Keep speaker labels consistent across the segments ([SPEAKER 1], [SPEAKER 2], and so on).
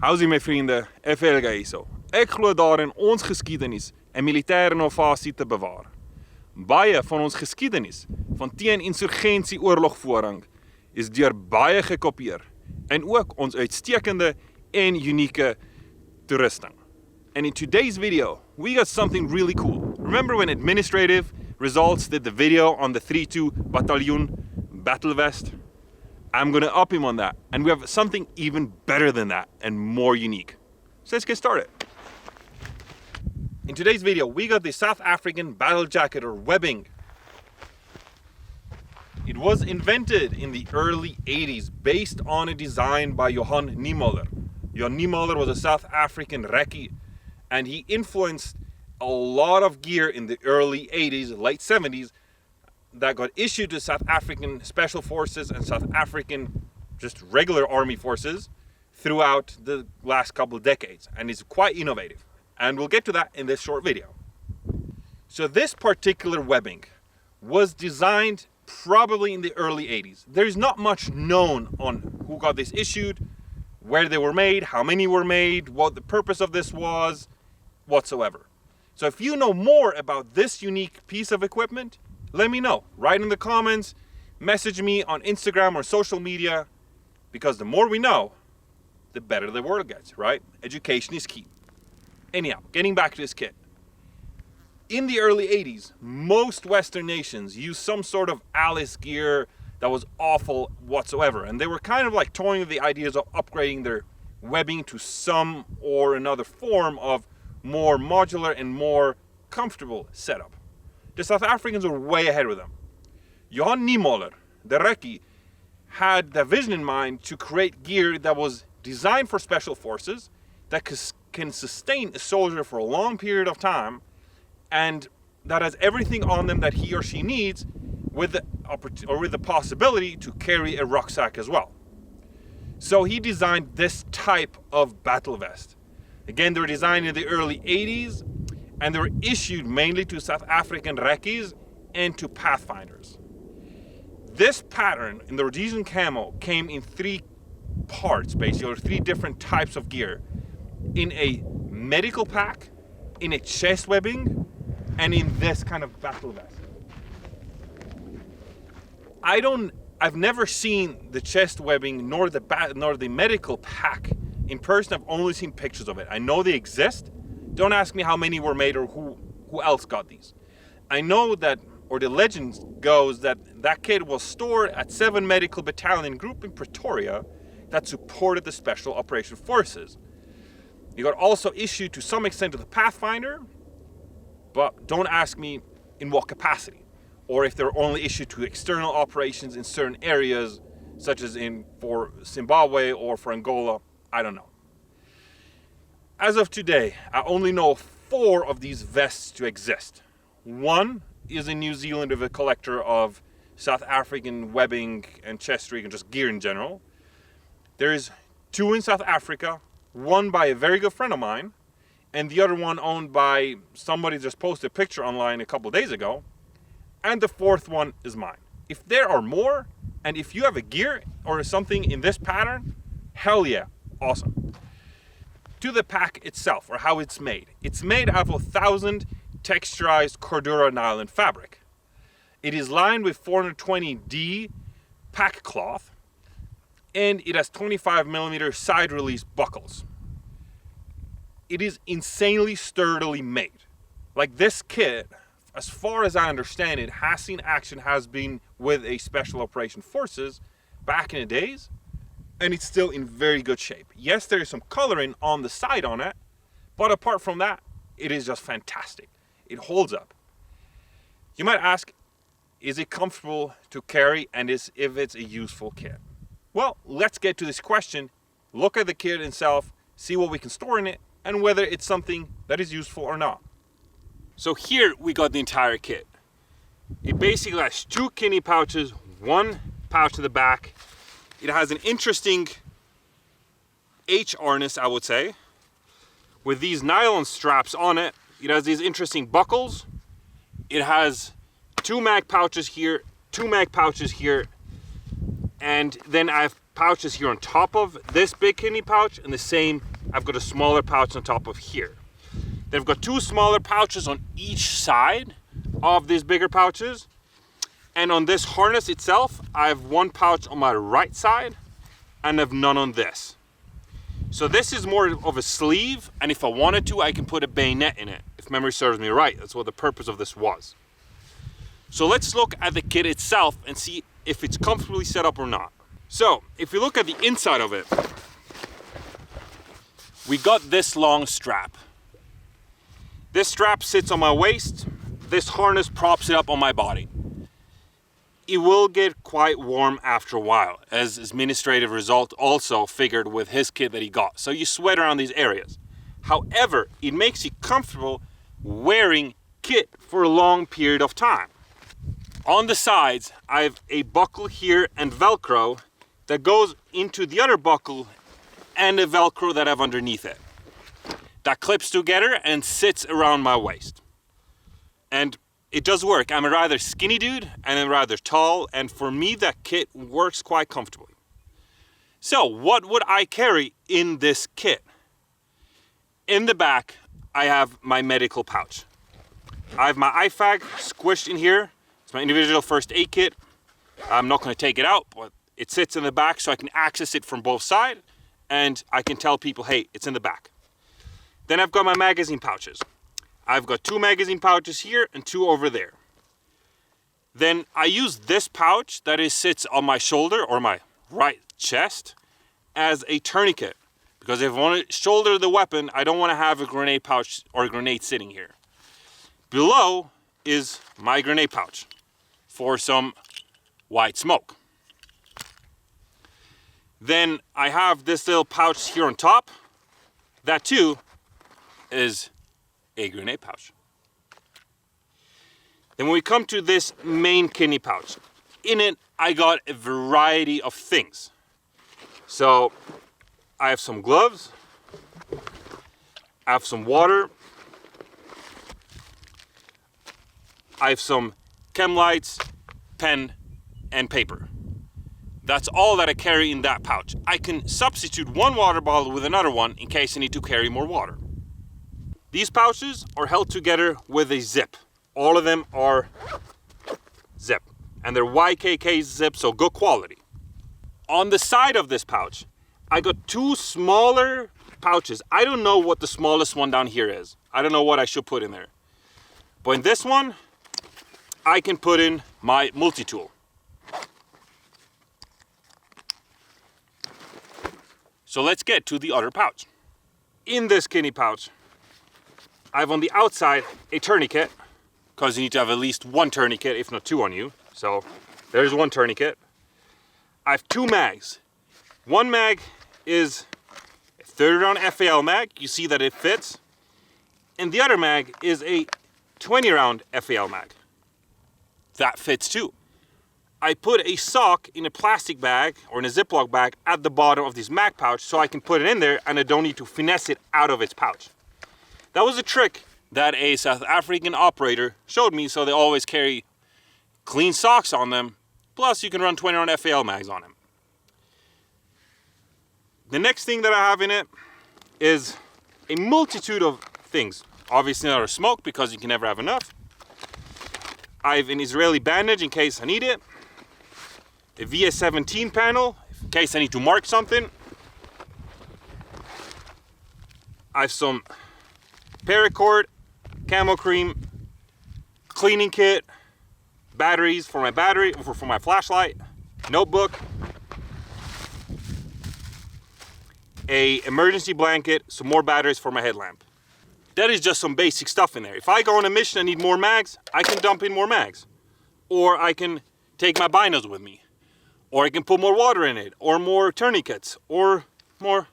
[SPEAKER 1] How's my vriende? Effelga hierso. Ek glo daarin ons geskiedenis en militêre innovasie te bewaar. Baie van ons geskiedenis van teen-insurgensie oorlogvoering is deur baie gekopieer en ook ons uitstekende en unieke toerusting. And in today's video, we got something really cool. Remember when Administrative Results did the video on the 3-2 Battalion battle vest? I'm gonna up him on that, and we have something even better than that and more unique. So let's get started. In today's video, we got the South African battle jacket or webbing. It was invented in the early 80s based on a design by Johan Niemoller. Johan Niemoller was a South African recce, and he influenced a lot of gear in the early 80s, late 70s, that got issued to South African Special Forces and South African just regular army forces throughout the last couple of decades, and is quite innovative. And we'll get to that in this short video. So this particular webbing was designed probably in the early 80s. There's not much known on who got this issued, where they were made, how many were made, what the purpose of this was, whatsoever. So if you know more about this unique piece of equipment, let me know. Write in the comments, message me on Instagram or social media, because the more we know, the better the world gets, right? Education is key. Anyhow, getting back to this kit. In the early 80s, most Western nations used some sort of Alice gear that was awful whatsoever. And they were kind of like toying with the ideas of upgrading their webbing to some or another form of more modular and more comfortable setup. The South Africans were way ahead with them. Johan Niemoller, the recce, had the vision in mind to create gear that was designed for special forces, that can sustain a soldier for a long period of time, and that has everything on them that he or she needs, with the possibility to carry a rucksack as well. So he designed this type of battle vest. Again, they were designed in the early 80s, and they were issued mainly to South African recces and to pathfinders. This pattern in the Rhodesian camo came in three parts, basically, or three different types of gear. In a medical pack, in a chest webbing, and in this kind of battle vest. I've never seen the chest webbing nor the medical pack in person. I've only seen pictures of it. I know they exist. Don't ask me how many were made or who else got these. I know that, or the legend goes that kit was stored at 7 Medical Battalion Group in Pretoria that supported the Special Operation Forces. It got also issued to some extent to the Pathfinder, but don't ask me in what capacity, or if they're only issued to external operations in certain areas, such as for Zimbabwe or for Angola. I don't know. As of today, I only know 4 of these vests to exist. One is in New Zealand with a collector of South African webbing and chest rig and just gear in general. There's 2 in South Africa, one by a very good friend of mine, and the other one owned by somebody just posted a picture online a couple days ago. And the 4th one is mine. If there are more, and if you have a gear or something in this pattern, hell yeah, awesome. To the pack itself, or how it's made. It's made out of 1,000 texturized Cordura nylon fabric. It is lined with 420D pack cloth, and it has 25mm side release buckles. It is insanely sturdily made. Like, this kit, as far as I understand it, has seen action, has been with a Special Operation Forces back in the days, and it's still in very good shape. Yes, there is some coloring on the side on it, but apart from that, it is just fantastic. It holds up. You might ask, is it comfortable to carry, and if it's a useful kit? Well, let's get to this question. Look at the kit itself, see what we can store in it, and whether it's something that is useful or not. So here we got the entire kit. It basically has 2 kidney pouches, 1 pouch to the back. It has an interesting H harness, I would say, with these nylon straps on it. It has these interesting buckles. It has 2 mag pouches here, 2 mag pouches here, and then I have pouches here on top of this big kidney pouch, and the same, I've got a smaller pouch on top of here. They've got 2 smaller pouches on each side of these bigger pouches. And on this harness itself, I have 1 pouch on my right side and I have none on this. So this is more of a sleeve, and if I wanted to, I can put a bayonet in it. If memory serves me right, that's what the purpose of this was. So let's look at the kit itself and see if it's comfortably set up or not. So if you look at the inside of it, we got this long strap. This strap sits on my waist. This harness props it up on my body. It will get quite warm after a while, as Administrative Result also figured with his kit that he got. So you sweat around these areas. However, it makes you comfortable wearing kit for a long period of time. On the sides, I have a buckle here and Velcro that goes into the other buckle and a Velcro that I have underneath it. That clips together and sits around my waist. And it does work. I'm a rather skinny dude and I'm rather tall, and for me that kit works quite comfortably. So what would I carry in this kit? In the back, I have my medical pouch. I have my IFAG squished in here. It's my individual first aid kit. I'm not going to take it out, but it sits in the back so I can access it from both sides, and I can tell people, hey, it's in the back. Then I've got my magazine pouches. I've got 2 magazine pouches here and 2 over there. Then I use this pouch that sits on my shoulder or my right chest as a tourniquet. Because if I want to shoulder the weapon, I don't want to have a grenade pouch or a grenade sitting here. Below is my grenade pouch for some white smoke. Then I have this little pouch here on top. That too is a grenade pouch. Then when we come to this main kidney pouch, in it I got a variety of things. So I have some gloves, I have some water, I have some chem lights, pen, and paper. That's all that I carry in that pouch. I can substitute 1 water bottle with another one in case I need to carry more water. These pouches are held together with a zip. All of them are zip, and they're YKK zip, so good quality. On the side of this pouch, I got 2 smaller pouches. I don't know what the smallest one down here is. I don't know what I should put in there. But in this one, I can put in my multi-tool. So let's get to the other pouch. In this kidney pouch, I have on the outside a tourniquet, because you need to have at least 1 tourniquet, if not 2 on you. So there's 1 tourniquet. I have 2 mags. 1 mag is a 30 round FAL mag. You see that it fits. And the other mag is a 20 round FAL mag. That fits too. I put a sock in a plastic bag or in a Ziploc bag at the bottom of this mag pouch so I can put it in there and I don't need to finesse it out of its pouch. That was a trick that a South African operator showed me, so they always carry clean socks on them. Plus you can run 20 round FAL mags on them. The next thing that I have in it is a multitude of things. Obviously not a smoke because you can never have enough. I have an Israeli bandage in case I need it. A VS17 panel in case I need to mark something. I have some paracord, camo cream, cleaning kit, batteries for my battery, for my flashlight, notebook, a emergency blanket, some more batteries for my headlamp. That is just some basic stuff in there. If I go on a mission and need more mags, I can dump in more mags. Or I can take my binos with me. Or I can put more water in it, or more tourniquets, or more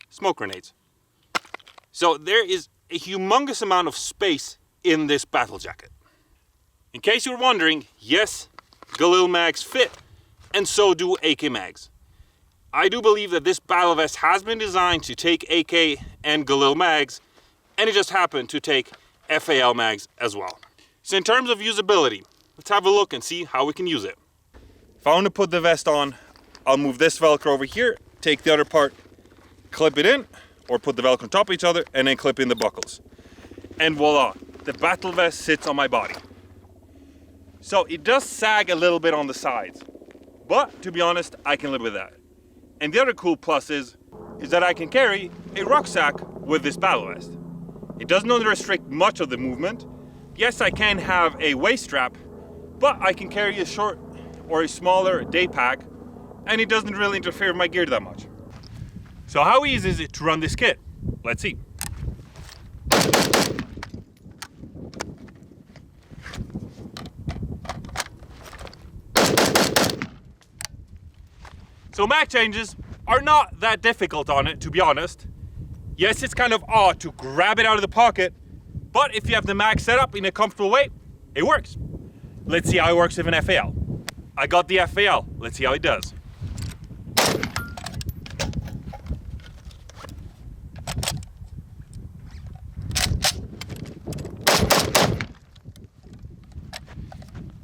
[SPEAKER 1] smoke grenades. So there is a humongous amount of space in this battle jacket. In case you're wondering, yes, Galil mags fit, and so do AK mags. I do believe that this battle vest has been designed to take AK and Galil mags, and it just happened to take FAL mags as well. So in terms of usability, let's have a look and see how we can use it. If I want to put the vest on, I'll move this Velcro over here, take the other part, clip it in, or put the Velcro on top of each other, and then clip in the buckles. And voila, the battle vest sits on my body. So it does sag a little bit on the sides, but to be honest, I can live with that. And the other cool plus is that I can carry a rucksack with this battle vest. It doesn't restrict much of the movement. Yes, I can have a waist strap, but I can carry a short or a smaller day pack, and it doesn't really interfere with my gear that much. So how easy is it to run this kit? Let's see. So mag changes are not that difficult on it, to be honest. Yes, it's kind of odd to grab it out of the pocket, but if you have the mag set up in a comfortable way, it works. Let's see how it works with an FAL. I got the FAL, let's see how it does.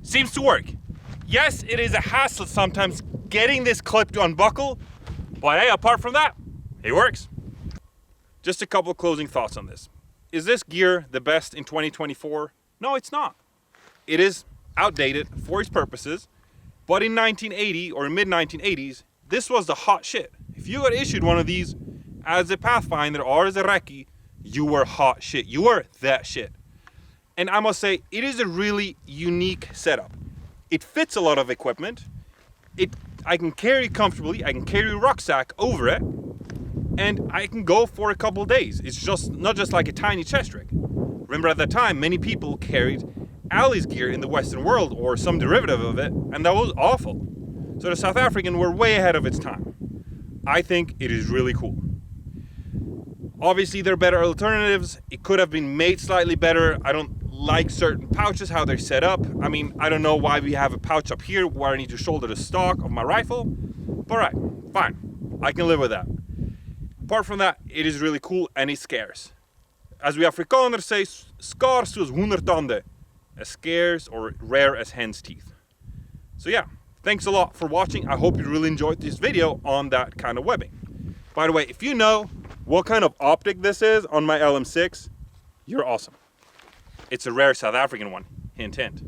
[SPEAKER 1] Seems to work. Yes, it is a hassle sometimes getting this clip to unbuckle, but hey, apart from that, it works. Just a couple of closing thoughts on this. Is this gear the best in 2024? No, it's not. It is outdated for its purposes, but in 1980 or mid-1980s, this was the hot shit. If you got issued one of these as a Pathfinder or as a Recce, you were hot shit. You were that shit. And I must say, it is a really unique setup. It fits a lot of equipment. I can carry comfortably, I can carry a rucksack over it, and I can go for a couple of days. It's just not just like a tiny chest rig. Remember at that time, many people carried Ali's gear in the Western world or some derivative of it, and that was awful. So the South African were way ahead of its time. I think it is really cool. Obviously, there are better alternatives. It could have been made slightly better. I don't like certain pouches, how they're set up. I mean, I don't know why we have a pouch up here where I need to shoulder the stock of my rifle. But all right, fine. I can live with that. Apart from that, it is really cool and it's scarce. As we Afrikaners say, skaars soos hoendertande. As scarce or rare as hen's teeth. So yeah, thanks a lot for watching. I hope you really enjoyed this video on that kind of webbing. By the way, if you know what kind of optic this is on my LM6, you're awesome. It's a rare South African one, hint hint.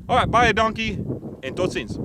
[SPEAKER 1] Alright, bye donkey, en tot ziens.